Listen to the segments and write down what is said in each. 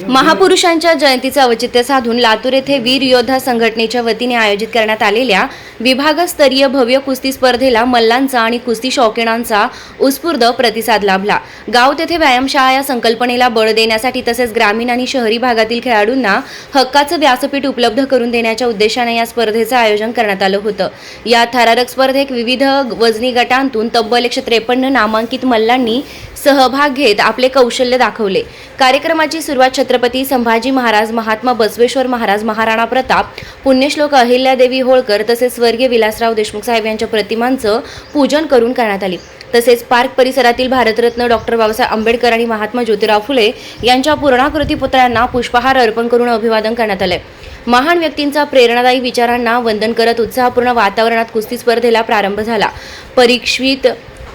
महापुरुषांच्या जयंतीचे औचित्य साधून लातूर येथे वीर योद्धा संघटनेच्या वतीने आयोजित करण्यात आलेल्या विभागस्तरीय भव्य कुस्ती स्पर्धेला मल्लांचा आणि कुस्ती शौकीनांचा उत्स्फूर्त प्रतिसाद लाभला। गाव तेथे व्यायामशाळा या संकल्पनेला बळ देण्यासाठी तसेच ग्रामीण आणि शहरी भागातील खेळाडूंना हक्काचं व्यासपीठ उपलब्ध करून देण्याच्या उद्देशाने या स्पर्धेचे आयोजन करण्यात आलं होतं। या थरारक स्पर्धेत विविध वजनी गटांतून तब्बल 153 नामांकित मल्लांनी सहभाग घेत आपले कौशल्य दाखवले। कार्यक्रमाची सुरुवात छत्रपती संभाजी महाराज, महात्मा बसवेश्वर महाराज, महाराणा प्रताप, पुण्यश्लोक अहिल्यादेवी होळकर तसेच स्वर्गीय विलासराव देशमुख साहेब यांच्या प्रतिमांचं पूजन करून करण्यात आले। तसेच पार्क परिसरातील भारतरत्न डॉक्टर बाबासाहेब आंबेडकर आणि महात्मा ज्योतिराव फुले यांच्या पूर्णाकृती पुतळ्यांना पुष्पहार अर्पण करून अभिवादन करण्यात आले। महान व्यक्तींचा प्रेरणादायी विचारांना वंदन करत उत्साहपूर्ण वातावरणात कुस्ती स्पर्धेला प्रारंभ झाला। परीक्षित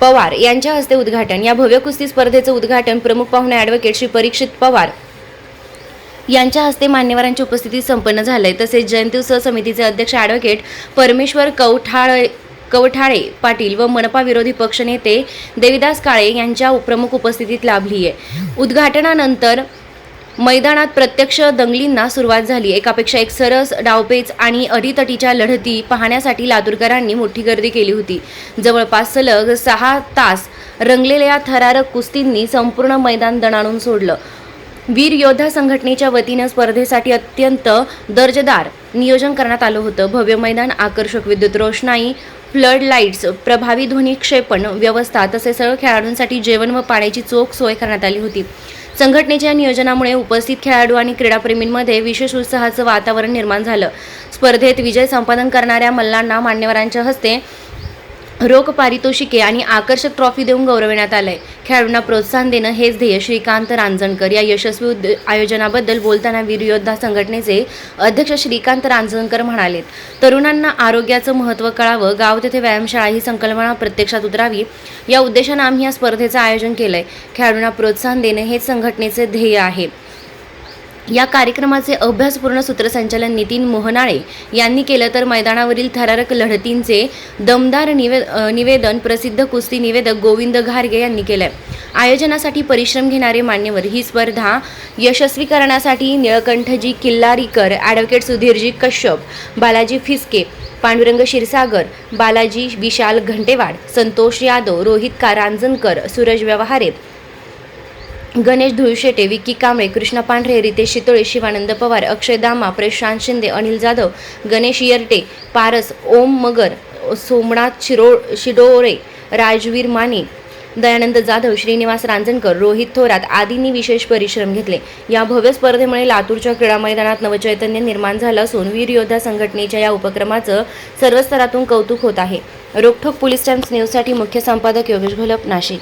पवार यांच्या हस्ते उद्घाटन। या भव्य कुस्ती स्पर्धेचं उद्घाटन प्रमुख पाहुणे ॲडव्होकेट श्री परीक्षित पवार यांच्या हस्ते मान्यवरांच्या उपस्थितीत संपन्न झाले। तसेच जयंती उत्सव समितीचे अध्यक्ष ॲडव्होकेट परमेश्वर कवठाळे पाटील व मनपा विरोधी पक्ष नेते देविदास काळे यांच्या प्रमुख उपस्थितीत लाभली आहे। उद्घाटनानंतर मैदानात प्रत्यक्ष दंगलींना सुरुवात झाली। एकापेक्षा एक सरस डावपेच आणि अटीतटीच्या लढती पाहण्यासाठी लातूरकरांनी मोठी गर्दी केली होती। जवळपास सलग 6 तास रंगलेल्या थरारक कुस्तींनी संपूर्ण मैदान दणाणून सोडलं। वीर योद्धा संघटनेच्या वतीनं स्पर्धेसाठी अत्यंत दर्जेदार नियोजन करण्यात आलं होतं। भव्य मैदान, आकर्षक विद्युत रोषणाई, फ्लड लाईट्स, प्रभावी ध्वनी क्षेपण व्यवस्था तसेच सर्व खेळाडूंसाठी जेवण व पाण्याची चोख सोय करण्यात आली होती। संघटनेच्या नियोजनामुळे उपस्थित खेळाडू आणि क्रीडाप्रेमींमध्ये विशेष उत्साहाचं वातावरण निर्माण झालं। स्पर्धेत विजय संपादन करणाऱ्या मल्लांना मान्यवरांच्या हस्ते रोख पारितोषिके आणि आकर्षक ट्रॉफी देऊन गौरविण्यात आलंय। खेळाडूंना प्रोत्साहन देणं हेच ध्येय श्रीकांत रांजणकर या यशस्वी आयोजनाबद्दल बोलताना वीर योद्धा संघटनेचे अध्यक्ष श्रीकांत रांजणकर म्हणाले, तरुणांना आरोग्याचं महत्त्व कळावं, गाव तेथे व्यायामशाळा ही संकल्पना प्रत्यक्षात उतरावी या उद्देशानं आम्ही या स्पर्धेचं आयोजन केलंय। खेळाडूंना प्रोत्साहन देणं हेच संघटनेचे ध्येय आहे। या कार्यक्रमाचे अभ्यासपूर्ण सूत्रसंचालन नितीन मोहनाळे यांनी केलं तर मैदानावरील थरारक लढतींचे दमदार निवेदन प्रसिद्ध कुस्ती निवेदक गोविंद घारगे यांनी केलंय। आयोजनासाठी परिश्रम घेणारे मान्यवर ही स्पर्धा यशस्वी करण्यासाठी निळकंठजी किल्लारीकर, ॲडव्होकेट सुधीरजी कश्यप, बालाजी फिसके, पांडुरंग क्षीरसागर, बालाजी विशाल घंटेवाड, संतोष यादव, रोहित रांजणकर, सूरज व्यवहारे, गणेश धुळशेटे, विक्की कांबळे, कृष्णा पांढरे, रितेश शितोळे, शिवानंद पवार, अक्षय दामा, प्रशांत शिंदे, अनिल जाधव, गणेश येरटे, पारस, ओम मगर, सोमनाथ शिडोळे, राजवीर माने, दयानंद जाधव, श्रीनिवास रांजणकर, रोहित थोरात आदींनी विशेष परिश्रम घेतले। या भव्य स्पर्धेमुळे लातूरच्या क्रीडा मैदानात नवचैतन्य निर्माण झालं असून वीर योद्धा संघटनेच्या या उपक्रमाचं सर्व स्तरातून कौतुक होत आहे। रोखोक पोलीस टाइम्स न्यूजसाठी मुख्य संपादक योगेश घोलप, नाशिक।